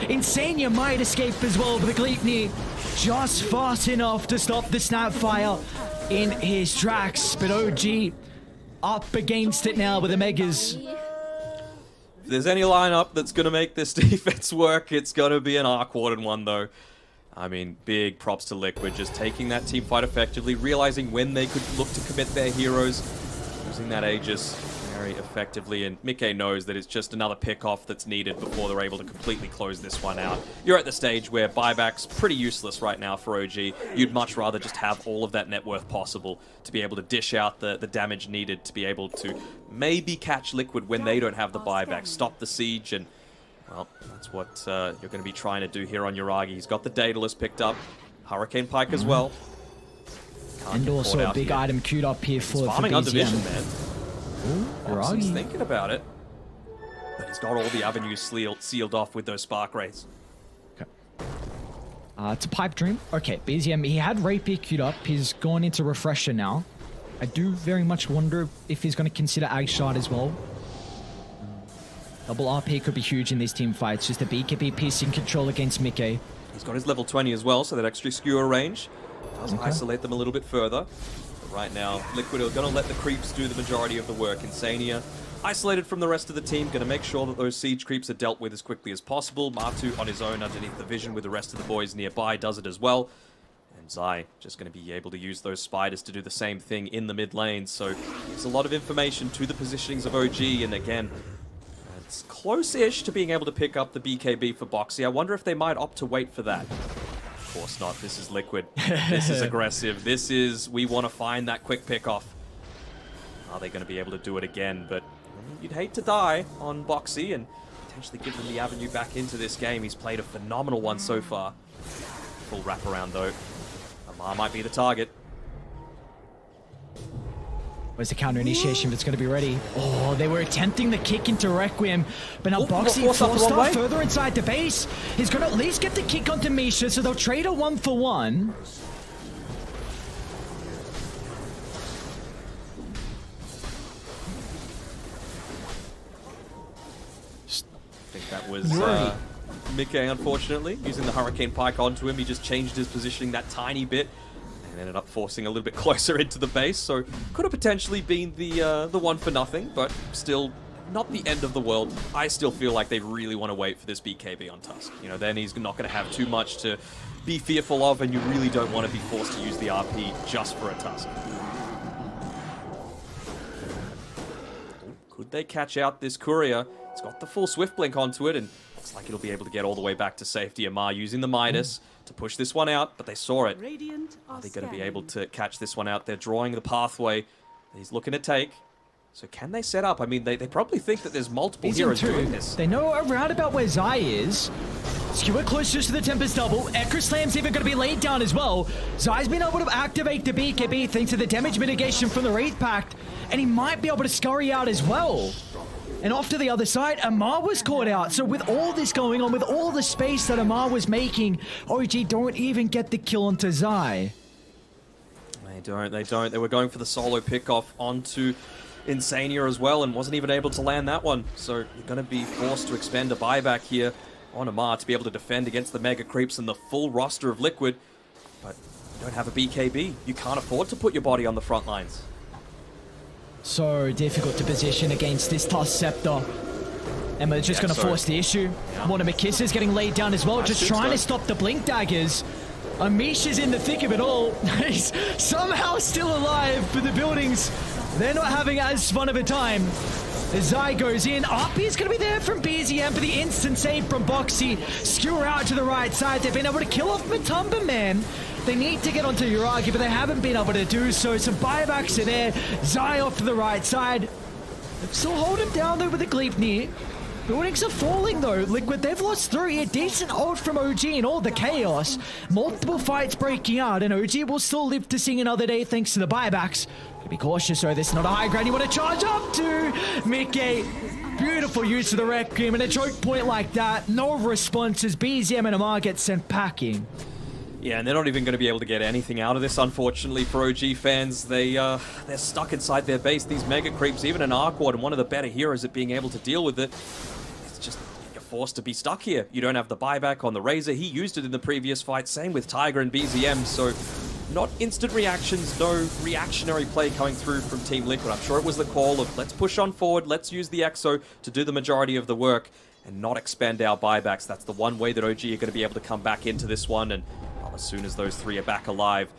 Insania might escape as well, but the Gleipnir just fast enough to stop the Snapfire in his tracks. But OG up against it now with the Megas. If there's any lineup that's going to make this defense work, it's going to be an Arc Warden one, though. I mean, big props to Liquid, just taking that team fight effectively, realizing when they could look to commit their heroes, using that Aegis very effectively, and Mickey knows that it's just another pick-off that's needed before they're able to completely close this one out. You're at the stage where buyback's pretty useless right now for OG. You'd much rather just have all of that net worth possible to be able to dish out the damage needed to be able to maybe catch Liquid when they don't have the buyback, stop the siege, and well, that's what you're going to be trying to do here on Yuragi. He's got the Daedalus picked up, Hurricane Pike as well. And also a big item queued up here for farming on division, man. Yuragi. He's thinking about it, but he's got all the avenues sealed off with those Spark Rays. Okay. It's a Pipe Dream. Okay, BZM, he had Rapier queued up. He's gone into Refresher now. I do very much wonder if he's going to consider Ag Shard as well. Double RP could be huge in these team fights. Just a BKB piece in control against Mickey. He's got his level 20 as well, so that extra skewer range does isolate them a little bit further. But right now, Liquid are going to let the creeps do the majority of the work. Insania, isolated from the rest of the team, going to make sure that those siege creeps are dealt with as quickly as possible. Matu on his own underneath the vision with the rest of the boys nearby does it as well. And Zai just going to be able to use those spiders to do the same thing in the mid lane. So there's a lot of information to the positionings of OG, and again, it's close-ish to being able to pick up the BKB for Boxy. I wonder if they might opt to wait for that. Of course not. This is Liquid. This is aggressive. This is, we want to find that quick pick-off. Are they going to be able to do it again? But you'd hate to die on Boxy and potentially give them the avenue back into this game. He's played a phenomenal one so far. Full wraparound, though. Amar might be the target. Where's the counter initiation if it's going to be ready? Oh, they were attempting the kick into Requiem, but now Boxy forced up further inside the base. He's going to at least get the kick onto Misha, so they'll trade a 1-for-1. I think that was Mickey, unfortunately, using the Hurricane Pike onto him. He just changed his positioning that tiny bit and ended up forcing a little bit closer into the base, so could have potentially been the one for nothing, but still not the end of the world. I still feel like they really want to wait for this BKB on Tusk. You know, then he's not going to have too much to be fearful of, and you really don't want to be forced to use the RP just for a Tusk. Could they catch out this Courier? It's got the full Swift Blink onto it, and looks like it'll be able to get all the way back to safety. Amar using the Midas to push this one out, but they saw it. Are they going to be able to catch this one out? They're drawing the pathway that he's looking to take. So can they set up? I mean, they probably think that there's multiple heroes doing this. They know around about where Zai is. Skewer closest to the Tempest double. Echo Slam's even going to be laid down as well. Zai's been able to activate the BKB thanks to the damage mitigation from the Wraith Pact, and he might be able to scurry out as well. And off to the other side, Amar was caught out. So with all this going on, with all the space that Amar was making, OG don't even get the kill onto Zai. They don't. They were going for the solo pickoff onto Insania as well and wasn't even able to land that one. So you're going to be forced to expend a buyback here on Amar to be able to defend against the Mega Creeps and the full roster of Liquid. But you don't have a BKB. You can't afford to put your body on the front lines. So difficult to position against this Tusk Scepter. And we're just going to force the issue. One of Makissa's getting laid down as well, just trying to stop the Blink Daggers. Amisha's in the thick of it all. He's somehow still alive, but the buildings, they're not having as fun of a time. As Zai goes in, RP's going to be there from BZM for the instant save from Boxy. Skewer out to the right side. They've been able to kill off Matumba, man. They need to get onto Yuragi, but they haven't been able to do so. Some buybacks are there. Zai off to the right side. They've still hold him down though with the Gleipnir. Buildings are falling though. Liquid, they've lost 3. A decent hold from OG in all the chaos. Multiple fights breaking out, and OG will still live to see another day thanks to the buybacks. Be cautious though, this is not a high ground you want to charge up to. Mickey, beautiful use of the Requiem, and a choke point like that. No responses. BZM and Amar get sent packing. Yeah, and they're not even going to be able to get anything out of this, unfortunately, for OG fans. They're stuck inside their base. These Mega Creeps, even an Arc Warden, one of the better heroes at being able to deal with it. It's just, you're forced to be stuck here. You don't have the buyback on the Razor. He used it in the previous fight. Same with Tiger and BZM. So not instant reactions, no reactionary play coming through from Team Liquid. I'm sure it was the call of let's push on forward, let's use the EXO to do the majority of the work and not expend our buybacks. That's the one way that OG are going to be able to come back into this one. And well, as soon as those three are back alive,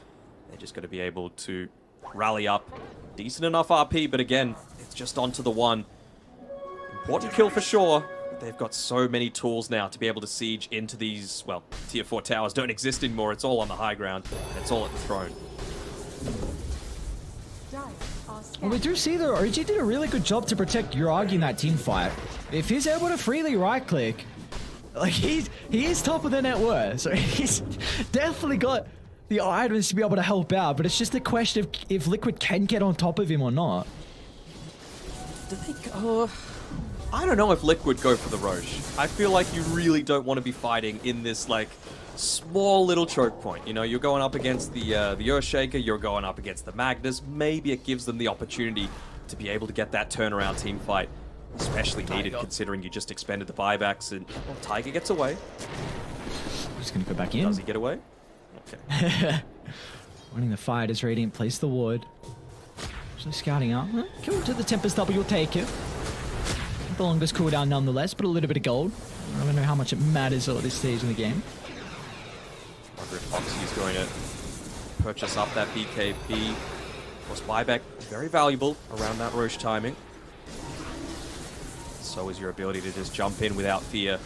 they're just going to be able to rally up. Decent enough RP, but again, it's just onto the one. Important kill for sure. They've got so many tools now to be able to siege into these, well, tier 4 towers don't exist anymore. It's all on the high ground, and it's all at the throne. Well, we do see though, OG did a really good job to protect Yuragi in that team fight. If he's able to freely right-click, like he is top of the net worth, so he's definitely got the items to be able to help out, but it's just a question of if Liquid can get on top of him or not. Do they go... I don't know if Liquid go for the Roche. I feel like you really don't want to be fighting in this, like, small little choke point. You know, you're going up against the Earthshaker, you're going up against the Magnus. Maybe it gives them the opportunity to be able to get that turnaround team fight. Especially needed considering you just expended the buybacks and well, Tiger gets away. Just gonna go back in. Does he get away? Okay. Winning the fight as Radiant place the ward. Actually scouting out. Kill to the Tempest W will take it. The longest cooldown nonetheless, but a little bit of gold. I don't know how much it matters at this stage in the game. I wonder if Foxy is going to purchase up that BKB. Of course, buyback, very valuable around that Roche timing. So is your ability to just jump in without fear,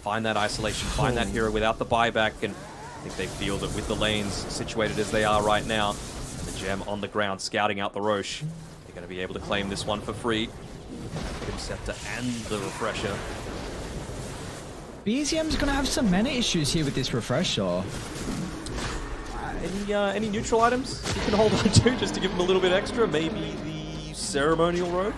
find that isolation, find that hero without the buyback, and I think they feel that with the lanes situated as they are right now, and the gem on the ground scouting out the Roche, they're going to be able to claim this one for free. Scepter and the refresher. BZM's going to have some mana issues here with this refresher. Any neutral items you can hold on to just to give him a little bit extra? Maybe the ceremonial robe?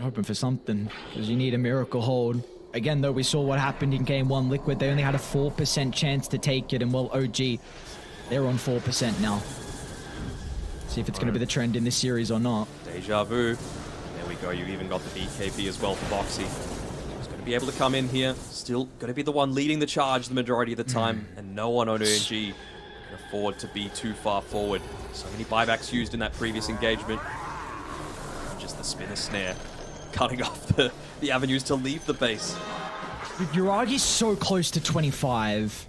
Hoping for something, because you need a miracle hold. Again, though, we saw what happened in Game 1 Liquid. They only had a 4% chance to take it, and well, OG, they're on 4% now. See if it's going to be the trend in this series or not. Deja vu. There we go. You even got the BKB as well for Boxy. He's going to be able to come in here. Still going to be the one leading the charge the majority of the time. And no one on OG can afford to be too far forward. So many buybacks used in that previous engagement. Just the spinner snare. Cutting off the avenues to leave the base. Yuragi's so close to 25.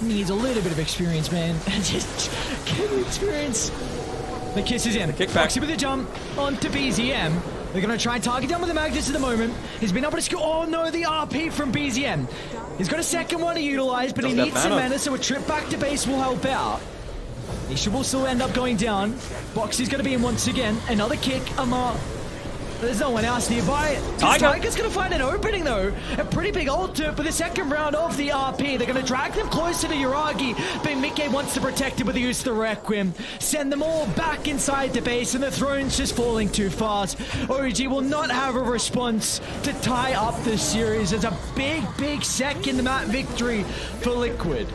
Needs a little bit of experience, man. Just get the experience. The kiss is in. The kickback. Foxy with a jump onto BZM. They're going to try and target down with the Magnus at the moment. He's been able to score. Oh no, the RP from BZM. He's got a second one to utilize, but he needs some mana, so a trip back to base will help out. He will still end up going down. Boxy's going to be in once again. Another kick. There's no one else nearby. Tiger's going to find an opening, though. A pretty big ultimate for the second round of the RP. They're going to drag them closer to Yuragi, but Mickey wants to protect it with the use of the Requiem. Send them all back inside the base, and the throne's just falling too fast. OG will not have a response to tie up this series. It's a big second map victory for Liquid.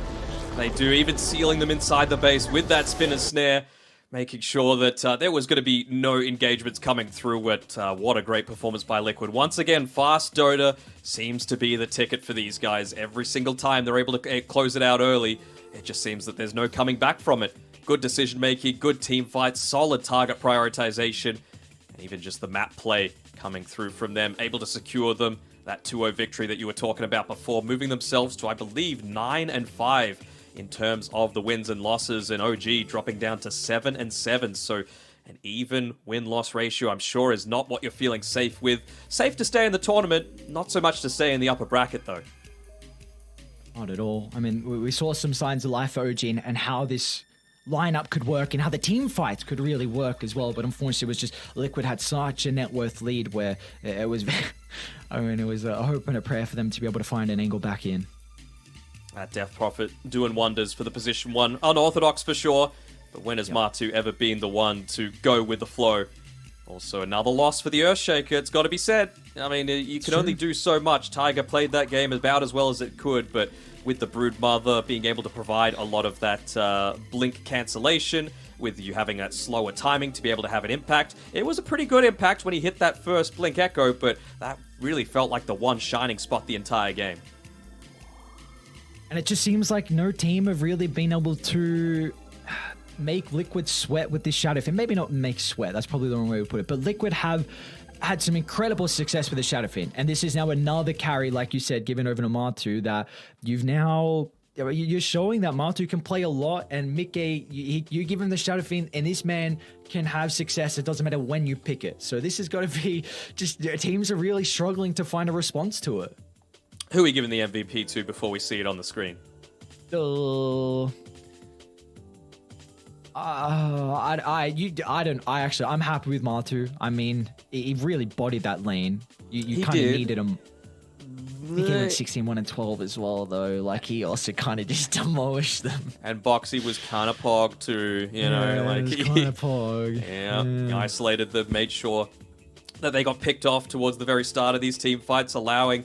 They do, even sealing them inside the base with that spinner snare. Making sure that there was going to be no engagements coming through. What a great performance by Liquid. Once again, fast DOTA seems to be the ticket for these guys. Every single time they're able to close it out early, it just seems that there's no coming back from it. Good decision-making, good team fights, solid target prioritization, and even just the map play coming through from them, able to secure them. That 2-0 victory that you were talking about before, moving themselves to, I believe, 9-5. In terms of the wins and losses, and OG dropping down to 7-7. So an even win-loss ratio, I'm sure, is not what you're feeling safe with. Safe to stay in the tournament, not so much to stay in the upper bracket, though. Not at all. I mean, we saw some signs of life for OG and how this lineup could work and how the team fights could really work as well. But unfortunately, it was just Liquid had such a net worth lead where it was, I mean, it was a hope and a prayer for them to be able to find an angle back in. That Death Prophet doing wonders for the position one. Unorthodox for sure, but when has Martu ever been the one to go with the flow? Also, another loss for the Earthshaker, it's got to be said. I mean, you can only do so much. Tiger played that game about as well as it could, but with the Broodmother being able to provide a lot of that blink cancellation, with you having that slower timing to be able to have an impact, it was a pretty good impact when he hit that first Blink Echo, but that really felt like the one shining spot the entire game. And it just seems like no team have really been able to make Liquid sweat with this Shadow Fin. Maybe not make sweat, that's probably the wrong way to put it, but Liquid have had some incredible success with the Shadow Fin. And this is now another carry, like you said, given over to Martu, that you're showing that Martu can play a lot, and Mickey, you give him the Shadow Fin, and this man can have success. It doesn't matter when you pick it. So this has got to be just, teams are really struggling to find a response to it. Who are we giving the MVP to before we see it on the screen? I'm happy with Martu. I mean, he really bodied that lane. You kind of needed him. I think he went 16, 1, and 12 as well, though. Like, he also kind of just demolished them. And Boxy was kind of pog too, you know. Like, kind of pog. Yeah, he isolated them, made sure that they got picked off towards the very start of these team fights, allowing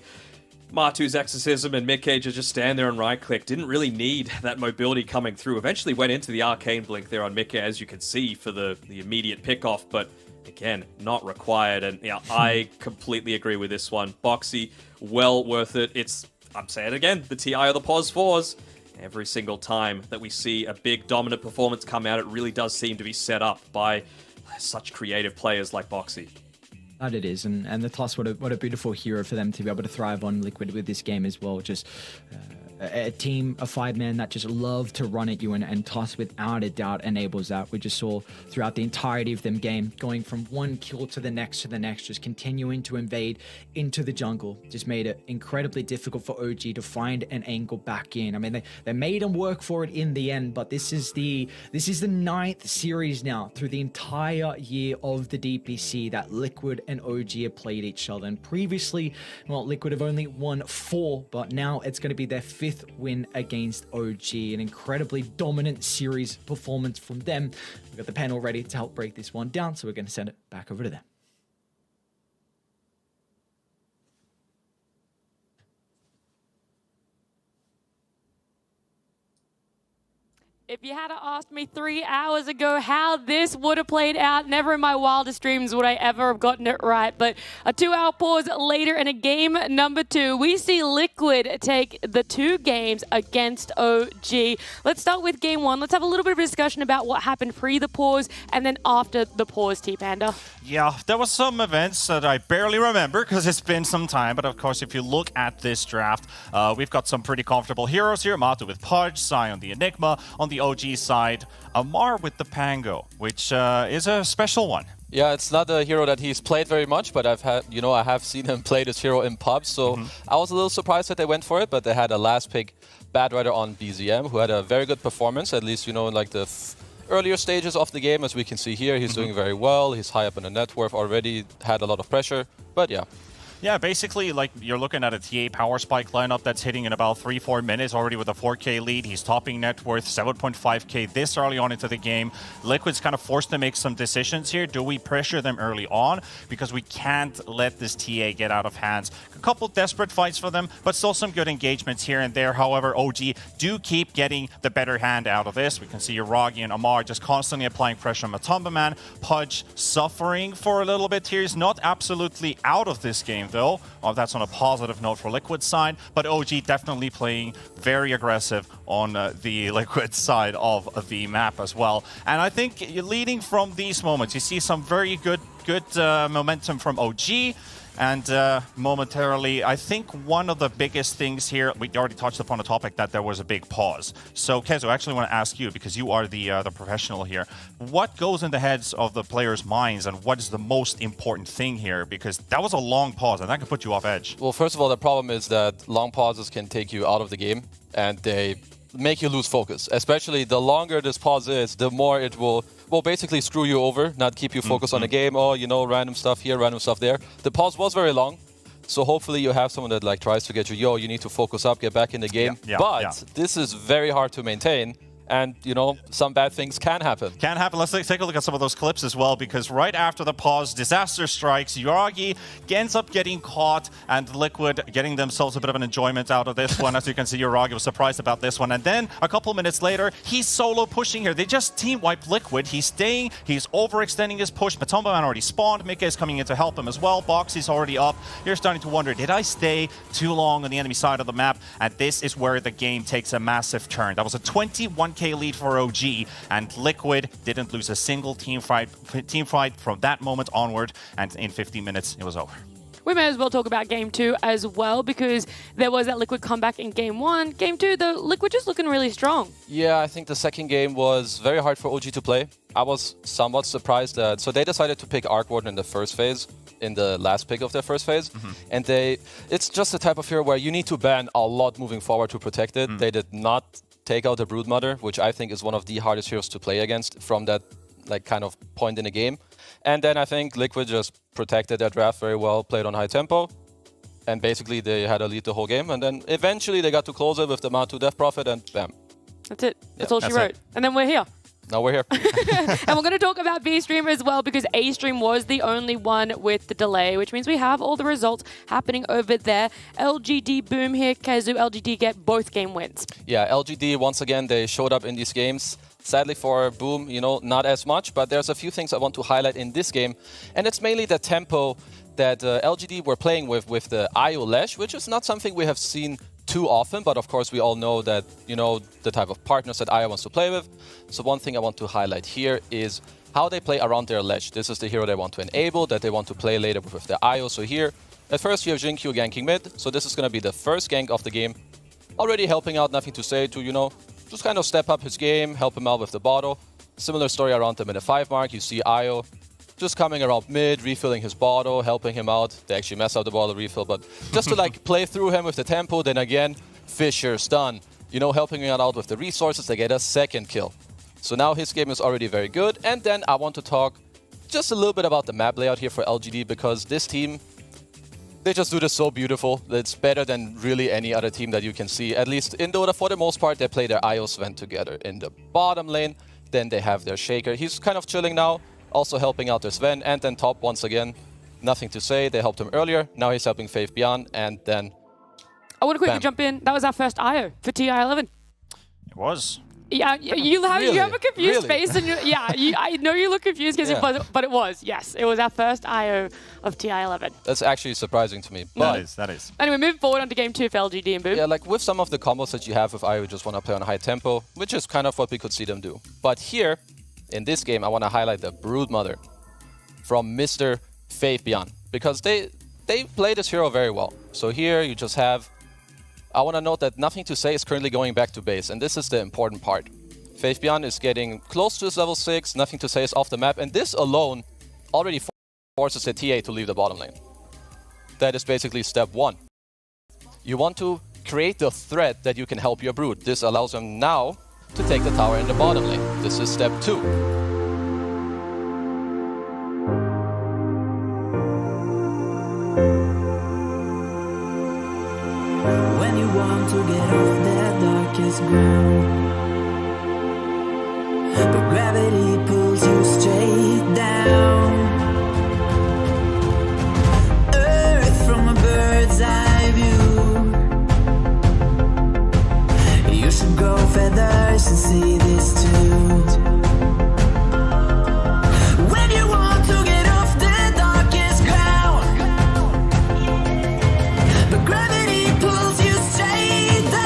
Martu's Exorcism and Midcage to just stand there and right-click. Didn't really need that mobility coming through. Eventually went into the Arcane Blink there on Midcage, as you can see, for the immediate pick-off, but again, not required. And yeah, I completely agree with this one. Boxy, well worth it. I'm saying it again, the TI or the pause 4s. Every single time that we see a big dominant performance come out, it really does seem to be set up by such creative players like Boxy. That it is, and the Toss, what a beautiful hero for them to be able to thrive on Liquid with this game as well. Just a team, a 5-man that just love to run at you, and Toss without a doubt enables that. We just saw throughout the entirety of them game, going from one kill to the next, just continuing to invade into the jungle. Just made it incredibly difficult for OG to find an angle back in. I mean, they made them work for it in the end, but this is the 9th series now through the entire year of the DPC that Liquid and OG have played each other. And previously, well, Liquid have only won 4, but now it's going to be their 5th win against OG. An incredibly dominant series performance from them. We've got the panel ready to help break this one down, so we're going to send it back over to them. If you had asked me 3 hours ago how this would have played out, never in my wildest dreams would I ever have gotten it right. But a 2-hour pause later in a game number 2, we see Liquid take the 2 games against OG. Let's start with game 1. Let's have a little bit of a discussion about what happened pre the pause and then after the pause, T-Panda. Yeah, there was some events that I barely remember because it's been some time. But of course, if you look at this draft, we've got some pretty comfortable heroes here. Matu with Pudge, Sion the Enigma. On the OG side, Amar with the Pango, which is a special one. Yeah, it's not a hero that he's played very much, but I have seen him play this hero in pubs, so I was a little surprised that they went for it, but they had a last pick Bad Rider on BZM, who had a very good performance, at least, in like the earlier stages of the game, as we can see here. He's doing very well, he's high up in the net worth, already had a lot of pressure, but yeah. Yeah, basically, like, you're looking at a TA Power Spike lineup that's hitting in about 3-4 minutes, already with a 4K lead. He's topping net worth, 7.5K this early on into the game. Liquid's kind of forced to make some decisions here. Do we pressure them early on? Because we can't let this TA get out of hands. A couple desperate fights for them, but still some good engagements here and there. However, OG do keep getting the better hand out of this. We can see Iragi and Amar just constantly applying pressure on Matumba Man. Pudge suffering for a little bit here. He's not absolutely out of this game, though. That's on a positive note for Liquid side, but OG definitely playing very aggressive on the Liquid side of the map as well. And I think leading from these moments, you see some very good momentum from OG. And momentarily, I think one of the biggest things here, we already touched upon the topic that there was a big pause. So, Kezo, I actually want to ask you, because you are the professional here, what goes in the heads of the players' minds and what is the most important thing here? Because that was a long pause and that could put you off edge. Well, first of all, the problem is that long pauses can take you out of the game and they make you lose focus. Especially the longer this pause is, the more it will basically screw you over, not keep you focused on the game. Oh, random stuff here, random stuff there. The pause was very long, so hopefully you have someone that tries to get you, you need to focus up, get back in the game. But this is very hard to maintain, And, you know, some bad things can happen. Can happen. Let's take a look at some of those clips as well, because right after the pause, disaster strikes. Yuragi ends up getting caught, and Liquid getting themselves a bit of an enjoyment out of this one. As you can see, Yuragi was surprised about this one. And then a couple minutes later, he's solo pushing here. They just team wiped Liquid. He's staying. He's overextending his push. Matomba Man already spawned. Mika is coming in to help him as well. Boxy's already up. You're starting to wonder, did I stay too long on the enemy side of the map? And this is where the game takes a massive turn. That was a 21k lead for OG, and Liquid didn't lose a single team fight from that moment onward, and in 15 minutes it was over. We may as well talk about Game 2 as well, because there was that Liquid comeback in Game 1. Game 2, the Liquid just looking really strong. Yeah, I think the second game was very hard for OG to play. I was somewhat surprised that... So they decided to pick Arc Warden in the first phase, in the last pick of their first phase. And it's just the type of hero where you need to ban a lot moving forward to protect it. They did not take out the Broodmother, which I think is one of the hardest heroes to play against from that kind of point in the game. And then I think Liquid just protected their draft very well, played on high tempo, and basically they had a lead the whole game. And then eventually they got to close it with the Mount 2 Death Prophet, and bam. That's it. That's all she wrote. And then we're here. Now we're here. And we're going to talk about B-Stream as well, because A-Stream was the only one with the delay, which means we have all the results happening over there. LGD boom here. Kazu, LGD get both game wins. Yeah, LGD, once again, they showed up in these games. Sadly for Boom, you know, not as much, but there's a few things I want to highlight in this game. And it's mainly the tempo that LGD were playing with the IO Lash, which is not something we have seen too often, but of course we all know that, you know, the type of partners that IO wants to play with. So one thing I want to highlight here is how they play around their Ledge. This is the hero they want to enable, that they want to play later with the IO. So here, at first you have Jinkyu ganking mid, so this is going to be the first gank of the game. Already helping out, nothing to say to, you know, just kind of step up his game, help him out with the bottle. Similar story around the minute 5 mark, you see IO just coming around mid, refilling his bottle, helping him out. They actually mess up the bottle refill, but just to like play through him with the tempo. Then again, Fisher, stun, you know, helping him out with the resources. They get a second kill. So now his game is already very good. And then I want to talk just a little bit about the map layout here for LGD, because this team, they just do this so beautiful. It's better than really any other team that you can see. At least in Dota, for the most part, they play their IO Sven together. In the bottom lane, then they have their Shaker. He's kind of chilling now, also helping out their Sven. And then top, once again, nothing to say. They helped him earlier. Now he's helping Faith Beyond. And then I want to quickly jump in. That was our first IO for TI11. It was. Yeah, you have a confused face, and I know you look confused, but it was, yes, it was our first IO of TI11. That's actually surprising to me. But That is. Anyway, moving forward onto game 2 for LGD and Boom. yeah, like with some of the combos that you have with IO, you just want to play on high tempo, which is kind of what we could see them do. But here, in this game, I want to highlight the Broodmother from Mr. Faith Beyond, because they play this hero very well. So here you just have, I want to note that Nothing to Say is currently going back to base, and this is the important part. Faith Beyond is getting close to his level 6, Nothing to Say is off the map, and this alone already forces the TA to leave the bottom lane. That is basically step 1. You want to create the threat that you can help your Brood. This allows them now to take the tower in the bottom lane. This is step 2. When you want to get off that darkest ground, but gravity pulls you straight down. Earth from a bird's eye view. You should grow feathers and see this too. When you want to get off the darkest ground, but gravity pulls you straight down.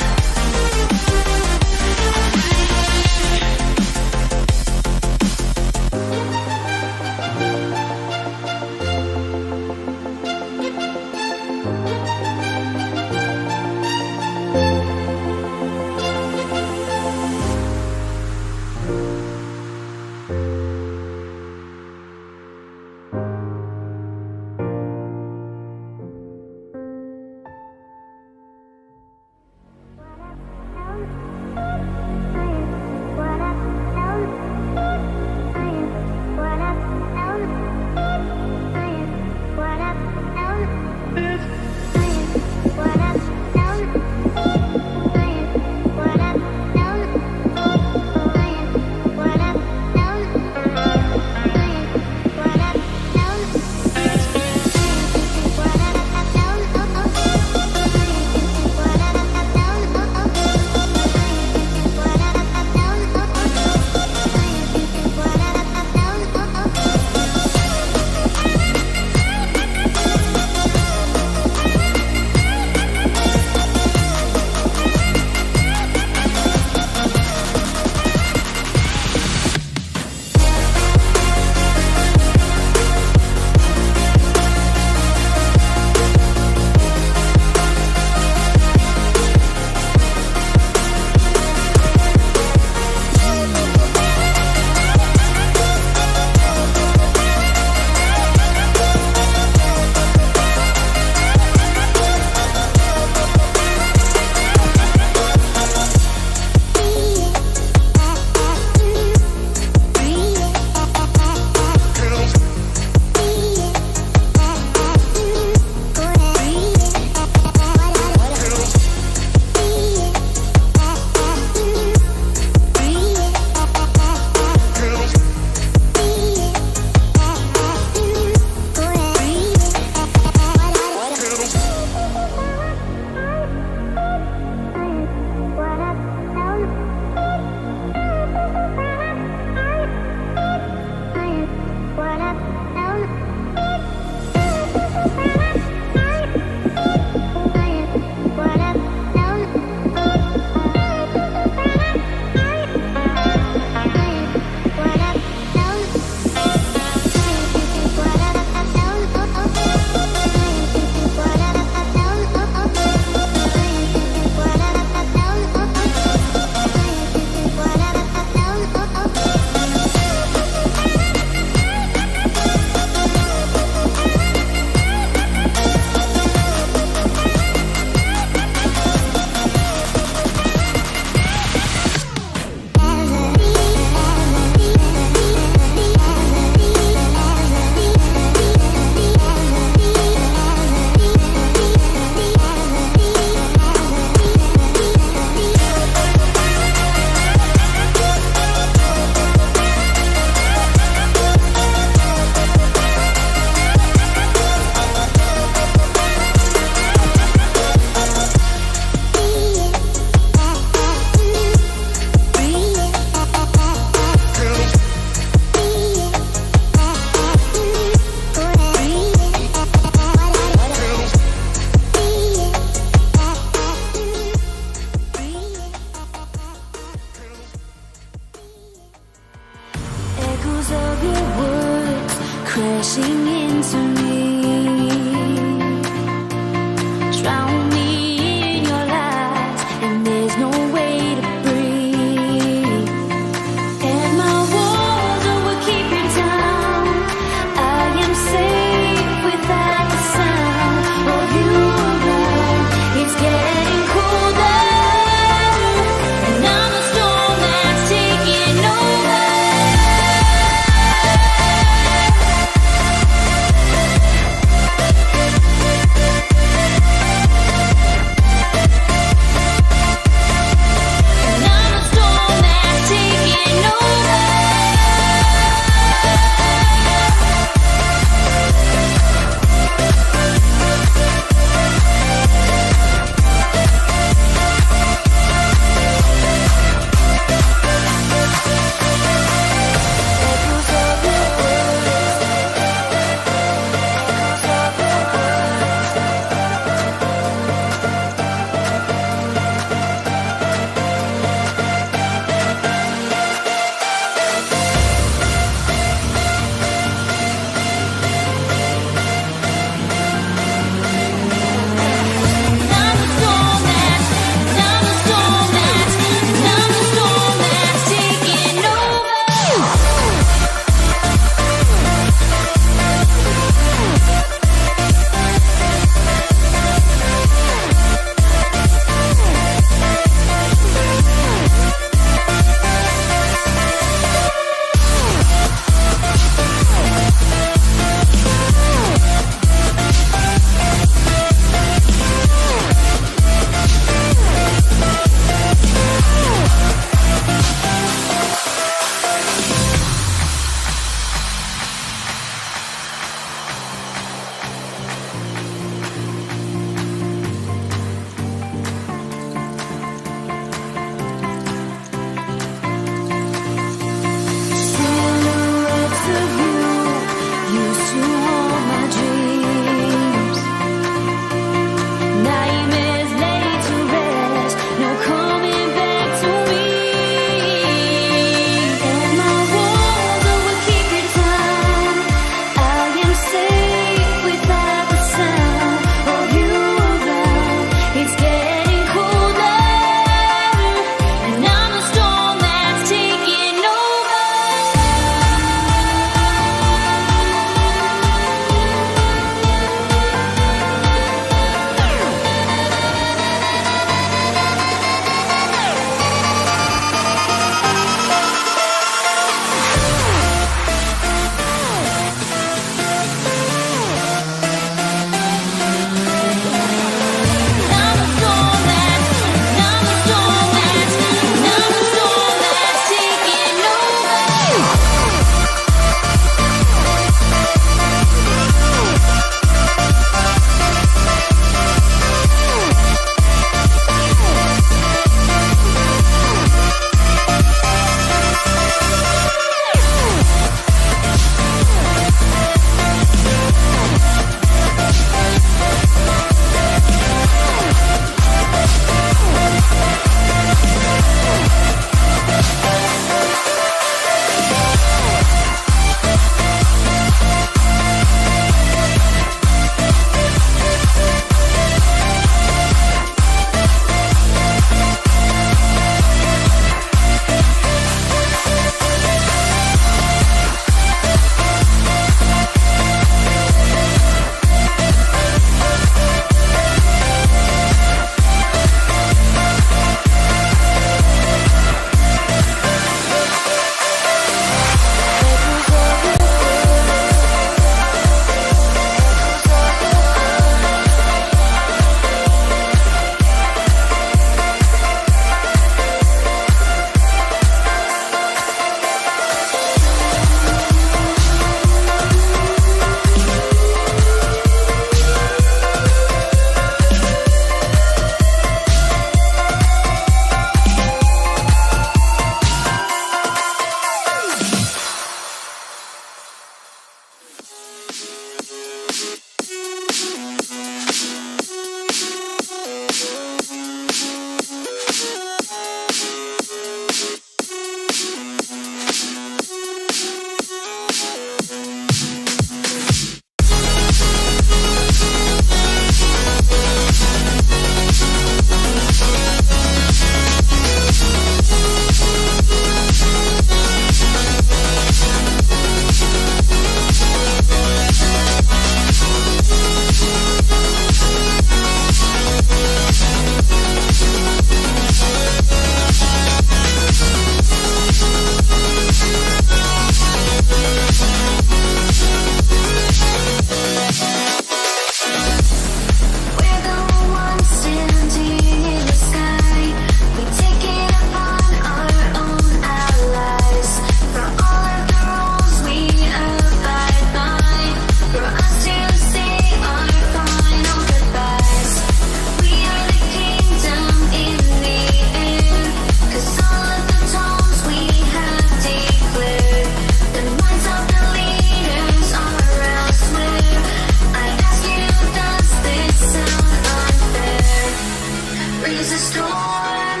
Raise a storm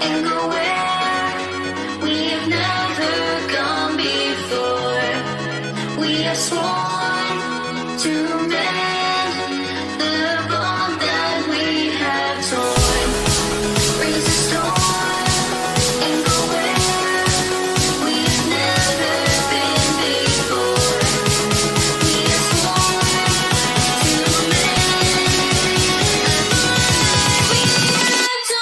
and go where we've never gone before. We have sworn to mend the bond that we have torn. Raise a storm and go where we've never been before. We have sworn to mend the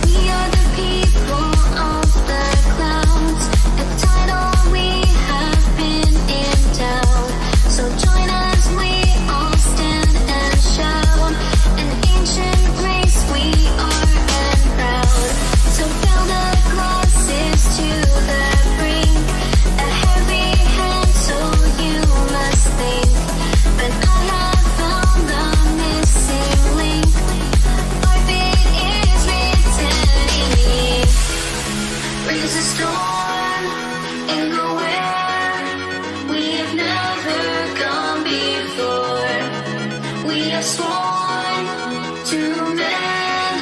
We are the people of the clouds, a title we have been endowed. So join as we all stand and shout, an ancient grace we are and proud. So fill the glasses to the brink, a heavy hand so you must think. But I have found the missing link. Life it is written in ink. Raise a storm and go where we've never gone before. We have sworn to mend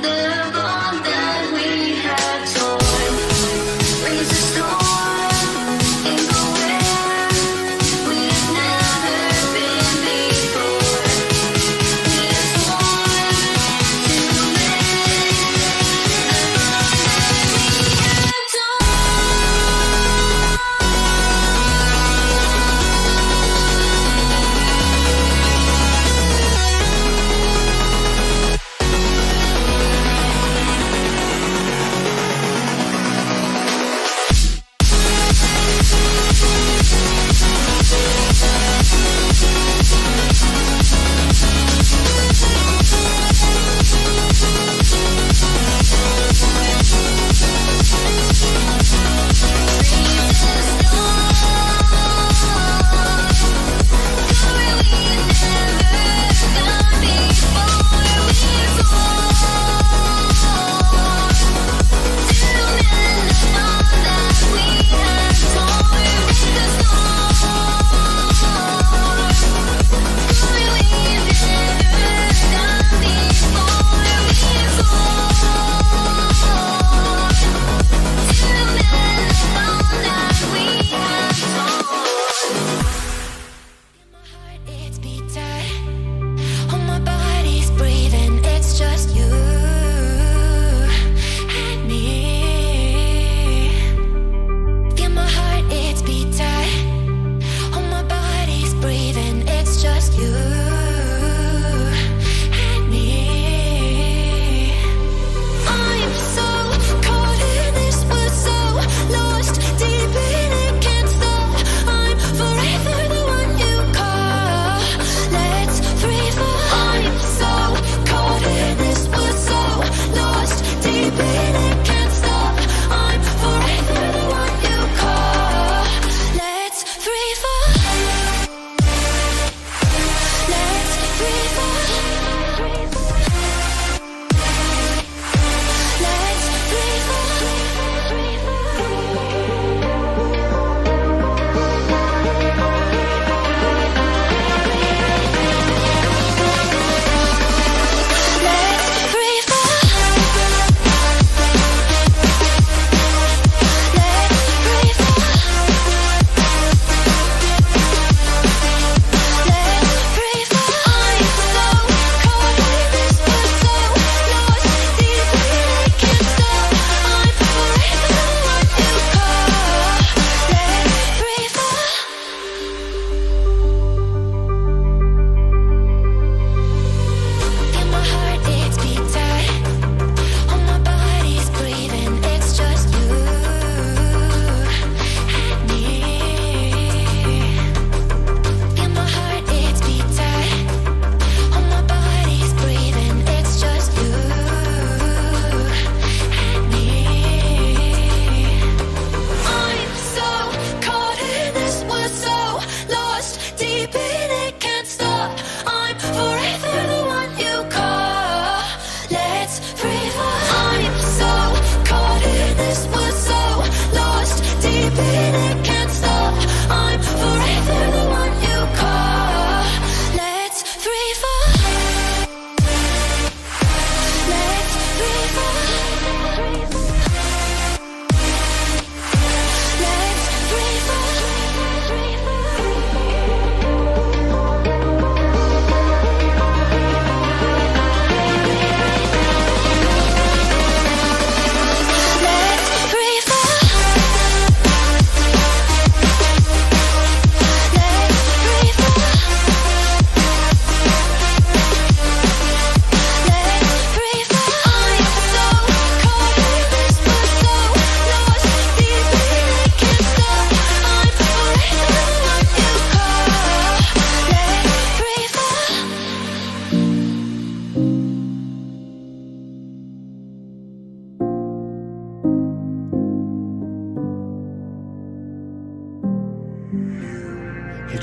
the bond that we have torn. Raise a storm and go where we've never been before. We have sworn to mend the bond that we have torn.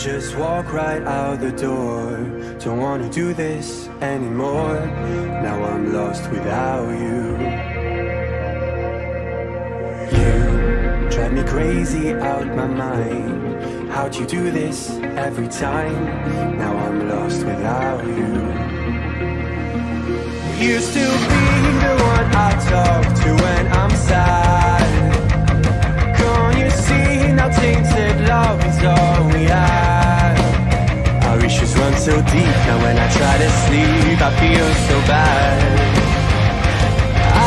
just walk right out the door. Don't wanna do this anymore. Now I'm lost without you. You drive me crazy out my mind. How'd you do this every time? Now I'm lost without you. Used to be the one I talk to when I'm sad. Can't you see now tainted love is all we have? Our issues run so deep, now when I try to sleep I feel so bad.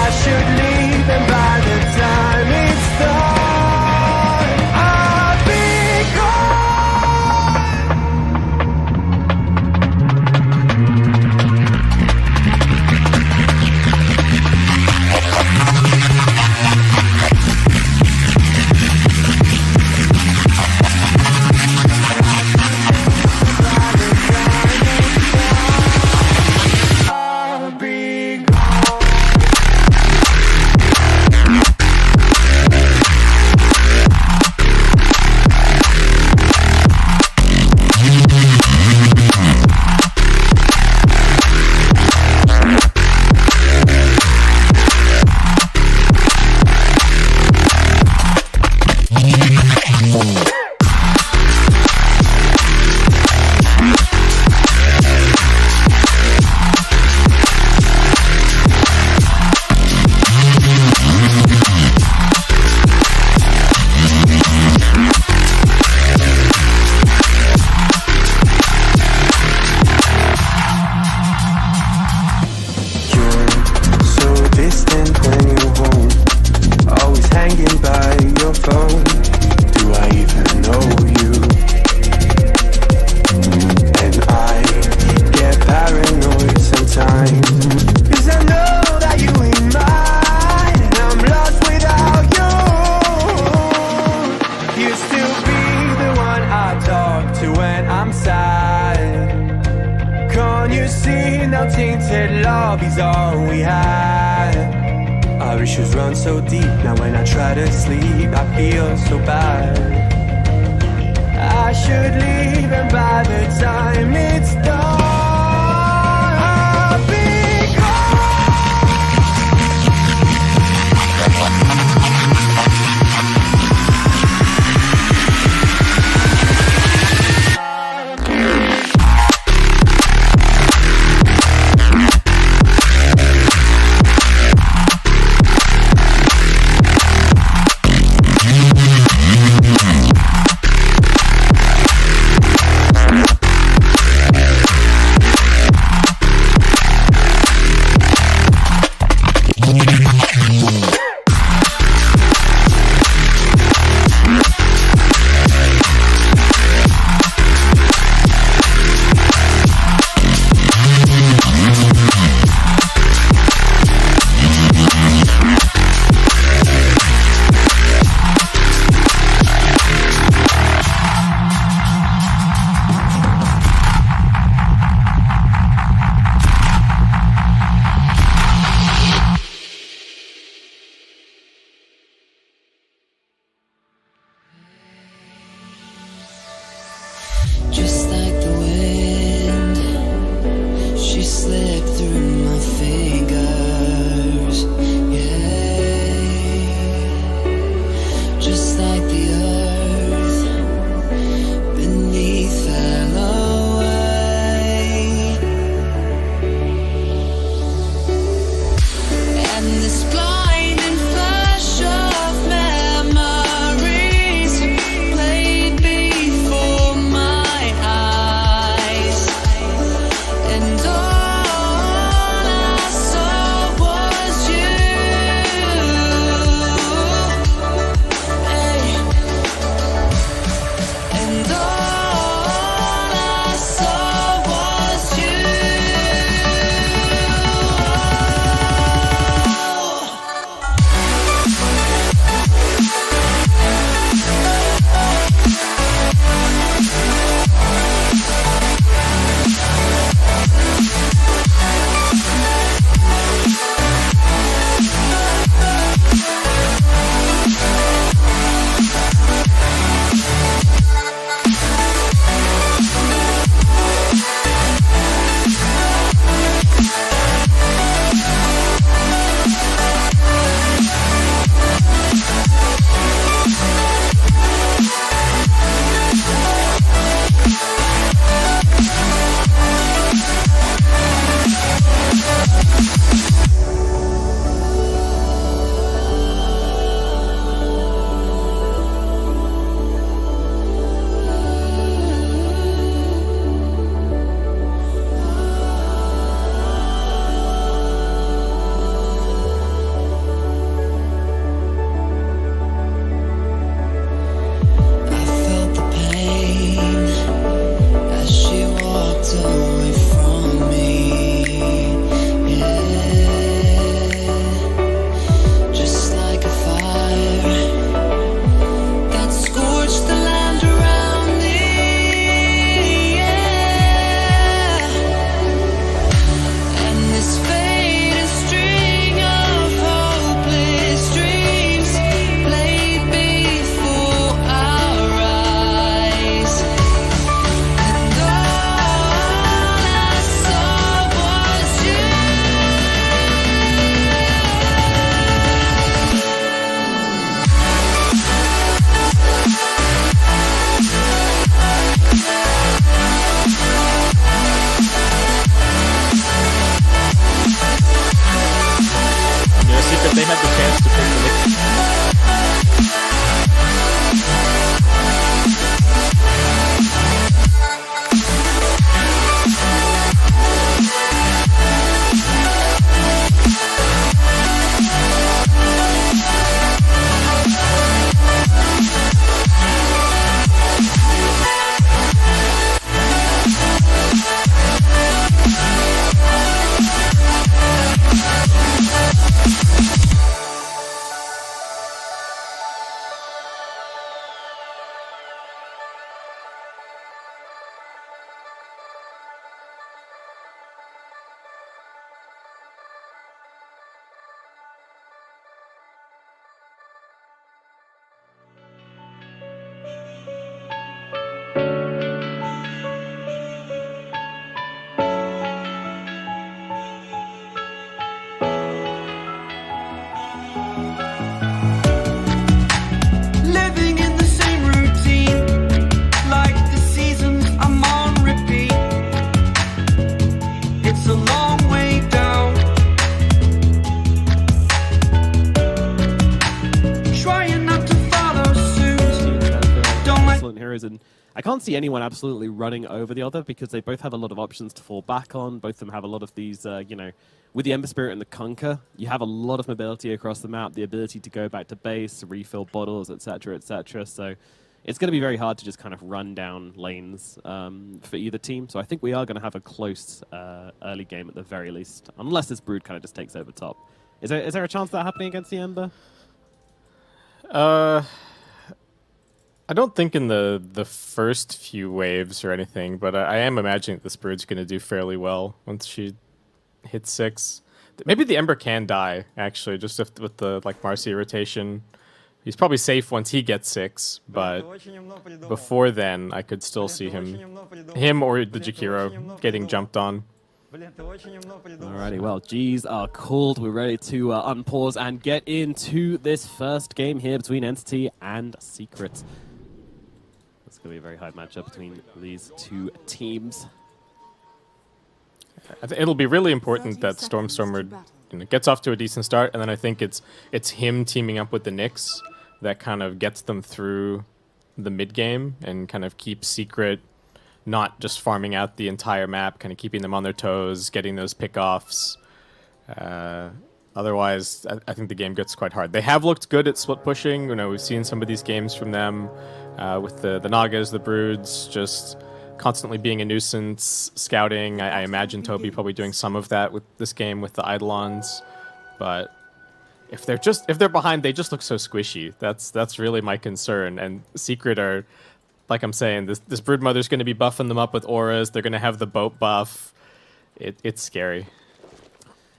I should leave and by the time it's done I'll be gone. can't see anyone absolutely running over the other because they both have a lot of options to fall back on. Both of them have a lot of these, you know, with the Ember Spirit and the Conquer, you have a lot of mobility across the map, the ability to go back to base, refill bottles, etc., etc. So it's going to be very hard to just kind of run down lanes for either team. So I think we are going to have a close early game at the very least, unless this Brood kind of just takes over top. Is there a chance of that happening against the Ember? I don't think in the first few waves or anything, but I am imagining that this Brood's going to do fairly well once she hits 6. Maybe the Ember can die, actually, just with the Marcy rotation. He's probably safe once he gets 6, but before then, I could still see him or the Jakiro getting jumped on. Alrighty, well, G's are called. We're ready to unpause and get into this first game here between Entity and Secret. It's going to be a very high matchup between these two teams. It'll be really important that Stormstormer gets off to a decent start, and then I think it's him teaming up with the Nyx that kind of gets them through the mid game and kind of keeps Secret not just farming out the entire map, kind of keeping them on their toes, getting those pickoffs. Otherwise, I think the game gets quite hard. They have looked good at split pushing. You know, we've seen some of these games from them with the Nagas, the Broods, just constantly being a nuisance, scouting. I imagine Toby probably doing some of that with this game with the Eidolons. But if they're behind, they just look so squishy. That's really my concern. And Secret are, like I'm saying, this Broodmother's going to be buffing them up with auras. They're going to have the boat buff. It's scary.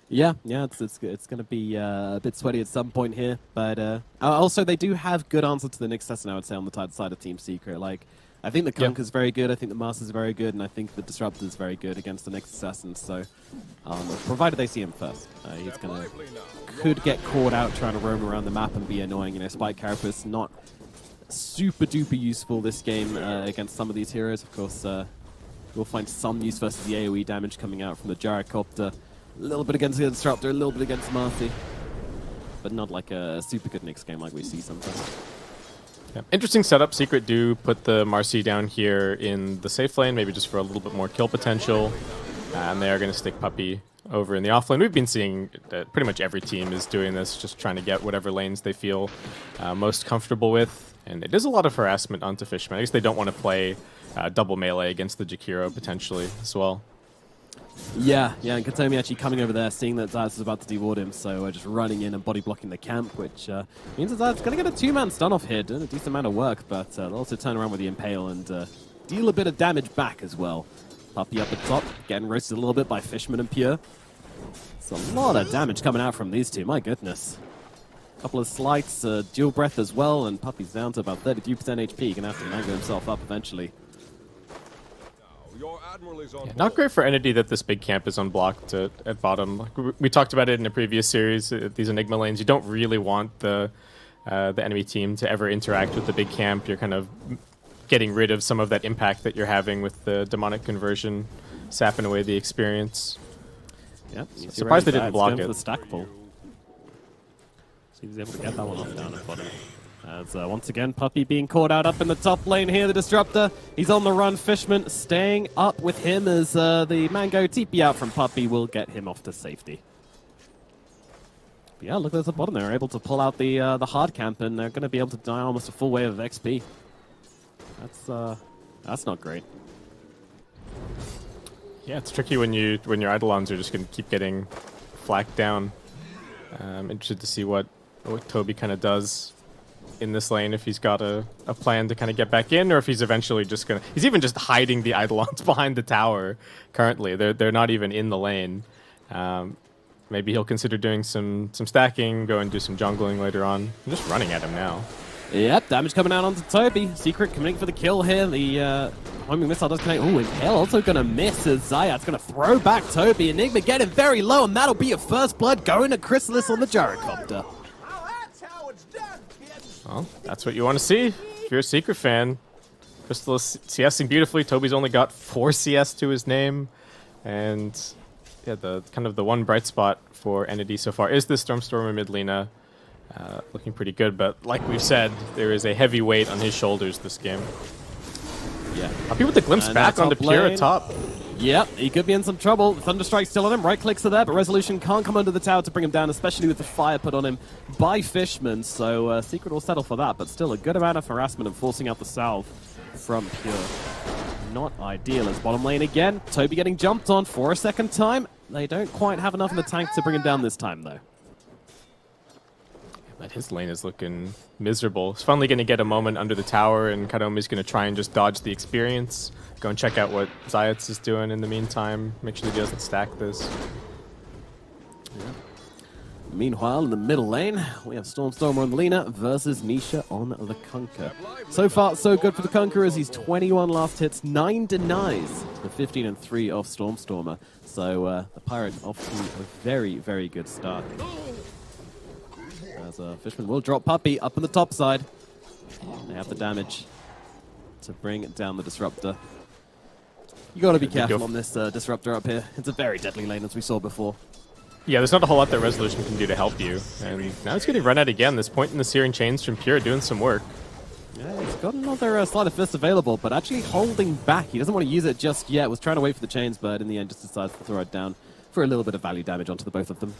Yeah, it's going to be a bit sweaty at some point here. But also, they do have good answer to the Nyx assassin, I would say, on the tight side of Team Secret. Like, I think the Conquer's very good, I think the Master's very good, and I think the Disruptor's very good against the Nyx assassin. So, provided they see him first, he's could get caught out trying to roam around the map and be annoying. You know, Spike Carapace not super duper useful this game against some of these heroes. Of course, we'll find some use versus the AoE damage coming out from the Gyrocopter. A little bit against the Disruptor, a little bit against Marcy. But not like a super good Nyx game like we see sometimes. Yeah. Interesting setup. Secret do put the Marcy down here in the safe lane, maybe just for a little bit more kill potential. And they are going to stick Puppey over in the off lane. We've been seeing that pretty much every team is doing this, just trying to get whatever lanes they feel most comfortable with. And it is a lot of harassment onto Fishman. I guess they don't want to play double melee against the Jakiro potentially as well. Yeah, and Katomi actually coming over there, seeing that Zayas is about to deward him, so just running in and body blocking the camp, which means that Zayas is going to get a 2-man stun off here, doing a decent amount of work, but they'll also turn around with the Impale and deal a bit of damage back as well. Puppey up at top, getting roasted a little bit by Fishman and Pure. It's a lot of damage coming out from these two, my goodness. Couple of slights, dual breath as well, and Puppey's down to about 32% HP. Gonna have to mangle himself up eventually. Yeah, not great for Entity that this big camp is unblocked at bottom. Like we talked about it in a previous series. These Enigma lanes, you don't really want the enemy team to ever interact with the big camp. You're kind of getting rid of some of that impact that you're having with the demonic conversion, sapping away the experience. Yep. So surprised they didn't block it. For the stack pull. So he was able to get that one off down at bottom. As once again, Puppey being caught out up in the top lane here, the Disruptor. He's on the run. Fishman staying up with him as the Mango TP out from Puppey will get him off to safety. But yeah, look at the bottom. They're able to pull out the hard camp, and they're going to be able to die almost a full wave of XP. That's not great. Yeah, it's tricky when your Eidolons are just going to keep getting flacked down. Interested to see what Toby kind of does in this lane, if he's got a plan to kind of get back in, or if he's eventually just gonna... He's even just hiding the Eidolons behind the tower currently. They're not even in the lane. Maybe he'll consider doing some stacking, go and do some jungling later on. I'm just running at him now. Yep, damage coming out onto Toby. Secret coming for the kill here. The homing missile does connect. Oh, Impale also going to miss as Zayat's going to throw back Toby. Enigma getting very low, and that'll be a first blood going to Chrysalis on the Gyrocopter. Well, that's what you want to see if you're a Secret fan. Crystal is CSing beautifully. Toby's only got 4 CS to his name. And yeah, the kind of the one bright spot for Entity so far is this Stormstormer mid Lina. Looking pretty good, but like we've said, there is a heavy weight on his shoulders this game. Yeah. Puppy with the glimpse And back now onto top Pure lane. at top. Yep, he could be in some trouble. Thunderstrike's still on him. Right clicks are there, but Resolution can't come under the tower to bring him down, especially with the fire put on him by Fishman. So Secret will settle for that, but still a good amount of harassment and forcing out the salve from Pure. Not ideal as bottom lane again. Toby getting jumped on for a second time. They don't quite have enough in the tank to bring him down this time, though. But his lane is looking miserable. He's finally going to get a moment under the tower, and Kadomi's going to try and just dodge the experience. Go and check out what Zayats is doing in the meantime. Make sure that he doesn't stack this. Yeah. Meanwhile, in the middle lane, we have Stormstormer on the Lina versus Nisha on the Kunkka. So far, so good for the Kunkka as he's 21 last hits, 9 denies, the 15 and 3 of Stormstormer. So the Pirate off to a very, very good start. As Fishman will drop Puppy up on the top side. They have the damage to bring down the Disruptor. You got to be careful on this Disruptor up here. It's a very deadly lane, as we saw before. Yeah, there's not a whole lot that Resolution can do to help you. And now it's getting run out again. This point in the Searing Chains from Pure doing some work. Yeah, he's got another Sleight of Fist available, but actually holding back. He doesn't want to use it just yet. Was trying to wait for the chains, but in the end just decides to throw it down for a little bit of value damage onto the both of them.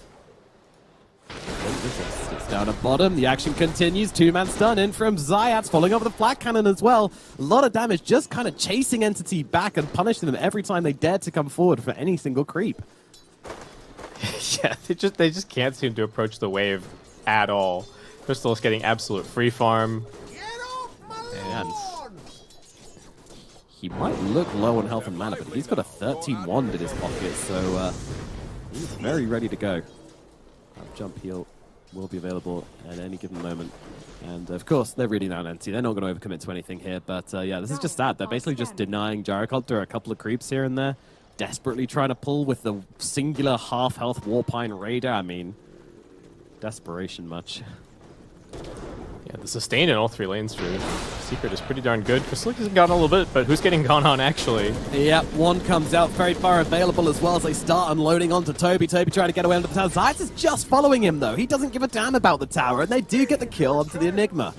It's down at bottom. The action continues. Two-man stun in from Zayats, following up with a flat cannon as well. A lot of damage, just kind of chasing Entity back and punishing them every time they dare to come forward for any single creep. Yeah, they just can't seem to approach the wave at all. Crystal's getting absolute free farm. And he might look low on health and mana, but he's got a 13 wand in his pocket, so he's very ready to go. Jump heal will be available at any given moment. And of course, they're really down empty. They're not going to overcommit to anything here, but yeah, this is just sad. They're basically just denying Gyrocopter a couple of creeps here and there. Desperately trying to pull with the singular half-health Warpine Raider. I mean, desperation much. Yeah, the sustain in all three lanes for Secret is pretty darn good. Crystal has gone a little bit, but who's getting gone on actually? Yep, one comes out very far available as well as they start unloading onto Toby. Toby trying to get away under the tower. Zayats is just following him though. He doesn't give a damn about the tower, and they do get the kill onto the Enigma.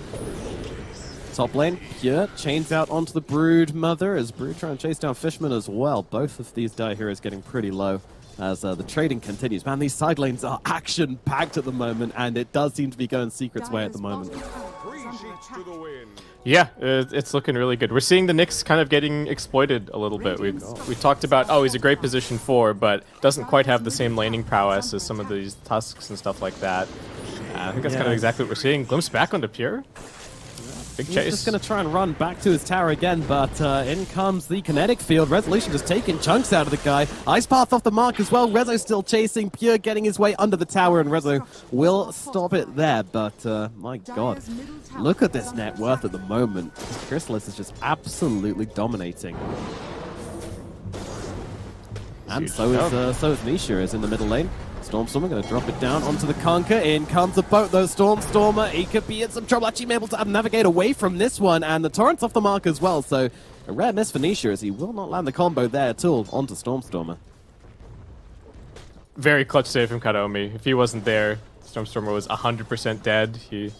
Top lane, Pure chains out onto the Brood Mother as Brood trying to chase down Fishman as well. Both of these Dire heroes getting pretty low as the trading continues. Man, these side lanes are action-packed at the moment, and it does seem to be going Secret's way at the moment. Yeah, it's looking really good. We're seeing the Nyx kind of getting exploited a little bit. We talked about, oh, he's a great position 4, but doesn't quite have the same laning prowess as some of these Tusks and stuff like that. I think that's kind of exactly what we're seeing. Glimpse back onto Pure. Big chase. He's just going to try and run back to his tower again, but in comes the kinetic field. Resolution just taking chunks out of the guy. Ice Path off the mark as well. Rezo still chasing. Pure getting his way under the tower, and Rezo will stop it there. But my god, look at this net worth at the moment. Chrysalis is just absolutely dominating. And so is Nisha is in the middle lane. Stormstormer going to drop it down onto the Kunkka. In comes the boat, though. Stormstormer, he could be in some trouble. Actually, able to navigate away from this one, and the torrent's off the mark as well. So a rare miss for Nisha as he will not land the combo there at all onto Stormstormer. Very clutch save from Kadomi. If he wasn't there, Stormstormer was 100% dead. He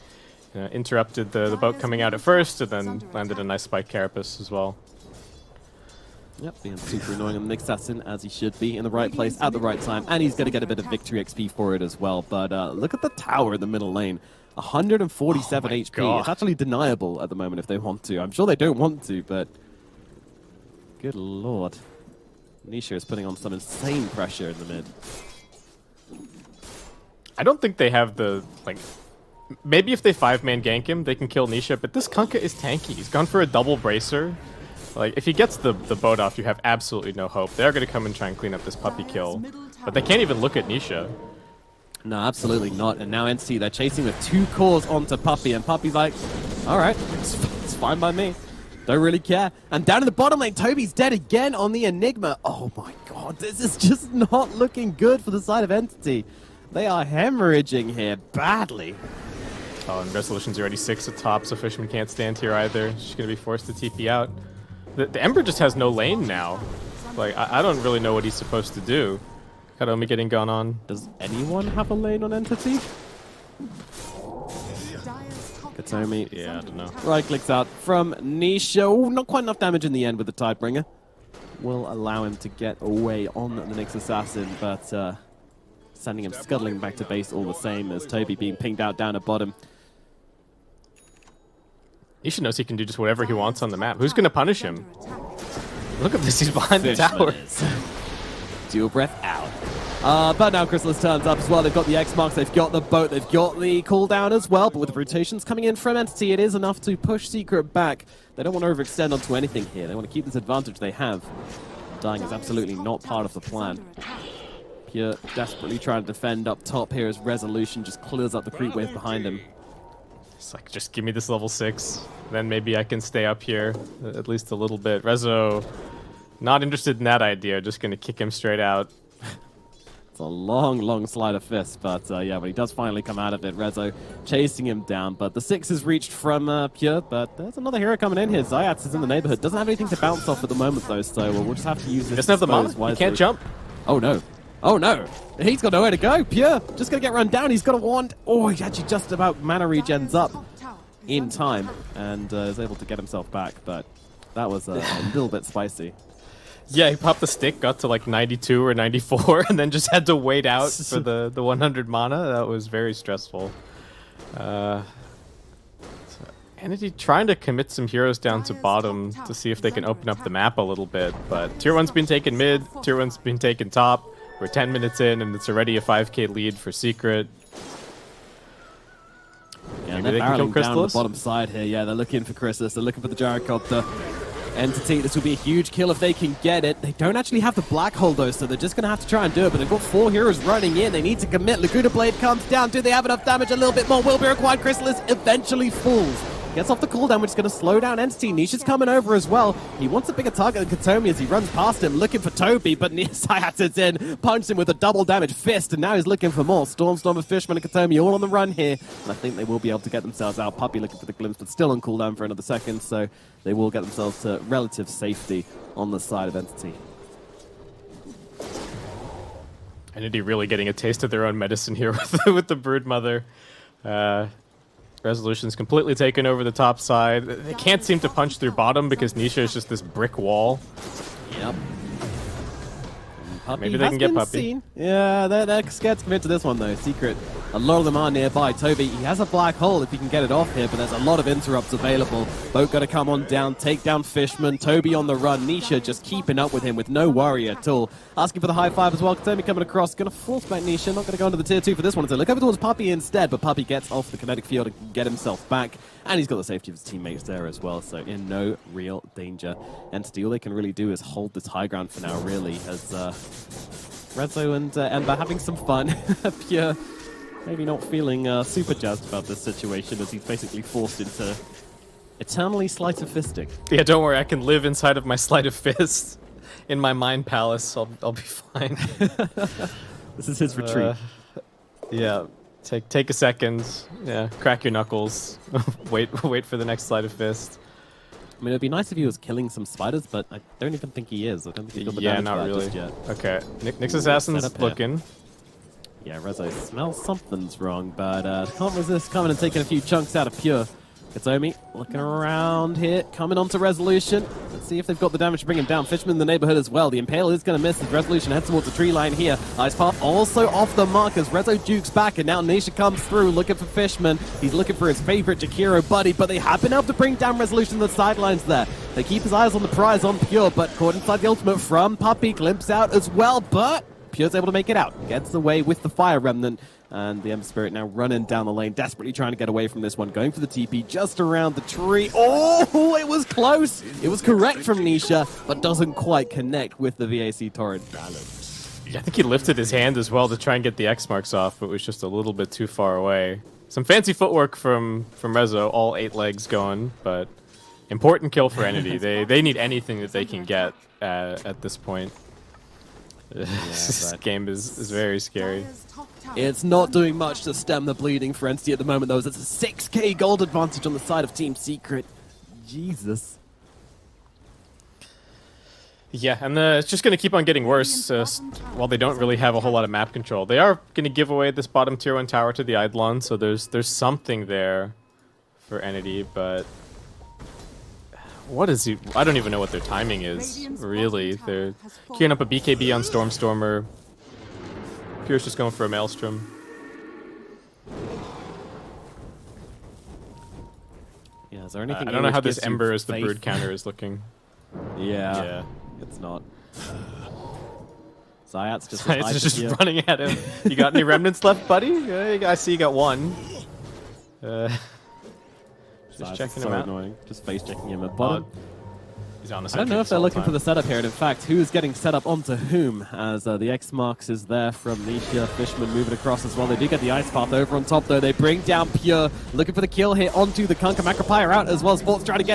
interrupted the boat coming out at first, and then landed a nice spike carapace as well. Yep, being super annoying on the Nyx Assassin, as he should be, in the right place at the right time, and he's going to get a bit of victory XP for it as well. But look at the tower in the middle lane. 147 HP. God. It's actually deniable at the moment if they want to. I'm sure they don't want to, but good lord. Nisha is putting on some insane pressure in the mid. I don't think they have the, like... Maybe if they 5-man gank him, they can kill Nisha, but this Kunkka is tanky. He's gone for a double bracer. Like, if he gets the boat off, you have absolutely no hope. They're going to come and try and clean up this puppy kill. But they can't even look at Nisha. No, absolutely not. And now NC, they're chasing with 2 cores onto Puppy, and Puppy's like, alright, it's fine by me. Don't really care. And down in the bottom lane, Toby's dead again on the Enigma. Oh my god, this is just not looking good for the side of Entity. They are hemorrhaging here badly. Oh, and Resolution's already 6 at top, so Fishman can't stand here either. She's going to be forced to TP out. The Ember just has no lane now. Like, I don't really know what he's supposed to do. Kadomi getting gone on. Does anyone have a lane on Entity? Katomi. Yeah, I don't know. Right clicks out from Nisha. Oh, not quite enough damage in the end with the Tidebringer. Will allow him to get away on the Nyx Assassin, but sending him scuttling back to base all the same as Toby being pinged out down at bottom. Nisha knows he can do just whatever he wants on the map. Who's going to punish him? Look at this, he's behind the tower. Dual breath out. But now Chrysalis turns up as well. They've got the X marks, they've got the boat, they've got the cooldown as well. But with the rotations coming in from Entity, it is enough to push Secret back. They don't want to overextend onto anything here. They want to keep this advantage they have. Dying is absolutely not part of the plan. Pure desperately trying to defend up top here as Resolution just clears up the creep wave behind him. It's like, just give me this level 6. Then maybe I can stay up here at least a little bit. Rezo, not interested in that idea. Just going to kick him straight out. It's a long, long slide of fist, but yeah, but he does finally come out of it. Rezo chasing him down, but the 6 is reached from Pure, but there's another hero coming in here. Zayats is in the neighborhood. Doesn't have anything to bounce off at the moment, though, so we'll just have to use this. Doesn't have the mana. He can't jump. Oh, no. Oh, no. He's got nowhere to go. Pure just going to get run down. He's got a wand. Oh, he actually just about mana regens up in time and is able to get himself back, but that was a little bit spicy. Yeah, he popped the stick, got to like 92 or 94, and then just had to wait out for the 100 mana. That was very stressful. Entity trying to commit some heroes down to bottom to see if they can open up the map a little bit, but Tier 1's been taken mid, Tier 1's been taken top. We're 10 minutes in, and it's already a 5k lead for Secret. Yeah, and they're barreling down the bottom side here. Yeah, they're looking for Chrysalis. They're looking for the Gyrocopter. Entity, this will be a huge kill if they can get it. They don't actually have the Black Hole, though, so they're just going to have to try and do it. But they've got 4 heroes running in. They need to commit. Laguna Blade comes down. Do they have enough damage? A little bit more will be required. Chrysalis eventually falls. Gets off the cooldown, which is going to slow down Entity. Nisha's coming over as well. He wants a bigger target than Katomi as he runs past him, looking for Toby, but Sayat is in, punched him with a double damage fist, and now he's looking for more. Stormstormer, Fishman, and Katomi all on the run here, and I think they will be able to get themselves out. Puppy looking for the glimpse, but still on cooldown for another second, so they will get themselves to relative safety on the side of Entity. Entity really getting a taste of their own medicine here with the Broodmother. Resolution's completely taken over the top side. They can't seem to punch through bottom because Nisha is just this brick wall. Yep. Maybe they can get Puppy. Seen. Yeah, they're scared to commit to this one, though. Secret. A lot of them are nearby. Toby, he has a Black Hole if he can get it off here, but there's a lot of interrupts available. Boat got to come on down, take down Fishman. Toby on the run. Nisha just keeping up with him with no worry at all. Asking for the high 5 as well. Toby coming across. Going to force back Nisha. Not going to go into the tier 2 for this one. So look over towards Puppy instead, but Puppy gets off the kinetic field and can get himself back. And he's got the safety of his teammates there as well, so in no real danger. Entity, all they can really do is hold this high ground for now, really, as Rezo and Ember having some fun. Pure maybe not feeling super jazzed about this situation as he's basically forced into eternally sleight of fisting. Yeah, don't worry, I can live inside of my sleight of fist in my mind palace. I'll be fine. This is his retreat. Yeah, take a second. Yeah, crack your knuckles. wait for the next sleight of fist. I mean, it'd be nice if he was killing some spiders, but I don't even think he is. I don't think he's got the damage not for that really. just yet. Okay, Nyx Assassin's looking. Yeah, Rezo smells something's wrong, but can't resist coming and taking a few chunks out of Pure. Katomi looking around here, coming onto Resolution. Let's see if they've got the damage to bring him down. Fishman in the neighborhood as well. The Impale is going to miss as Resolution heads towards the tree line here. Ice Path also off the mark as Rezo dukes back, and now Nisha comes through looking for Fishman. He's looking for his favorite Jakiro buddy, but they have been able to bring down Resolution on the sidelines there. They keep his eyes on the prize on Pure, but caught inside the ultimate from Puppy. Glimpse out as well, but Pure's able to make it out. Gets away with the Fire Remnant. And the Ember Spirit now running down the lane, desperately trying to get away from this one. Going for the TP just around the tree. Oh, it was close. It was correct from Nisha, but doesn't quite connect with the VAC Torrent. Yeah, I think he lifted his hand as well to try and get the X marks off, but was just a little bit too far away. Some fancy footwork from Rezo, all 8 legs going, but important kill for Entity. They need anything that they can get at this point. Yeah, this game is very scary. It's not doing much to stem the bleeding for Entity at the moment, though. It's a 6k gold advantage on the side of Team Secret. Jesus. Yeah, and it's just going to keep on getting worse while they don't really have a whole lot of map control. They are going to give away this bottom tier 1 tower to the Eidolon, so there's something there for Entity, but what is he? I don't even know what their timing is, really. They're queuing up a BKB on Stormstormer. Pure's just going for a Maelstrom. Yeah, is there anything? I don't know which how this gives you Ember as the faith? Brood counter is looking. Yeah, it's not. Zayat's just It's just running at him. You got any remnants left, buddy? I see you got one. Just checking him out. Annoying. Just face checking him at bottom. He's on the I don't know if they're looking for the setup here, and in fact, who's getting set up onto whom, as the X marks is there from Nisha. Fishman moving across as well. They do get the Ice Path over on top, though. They bring down Pure, looking for the kill here onto the Kunkka. Macropire out as well. Sports trying to get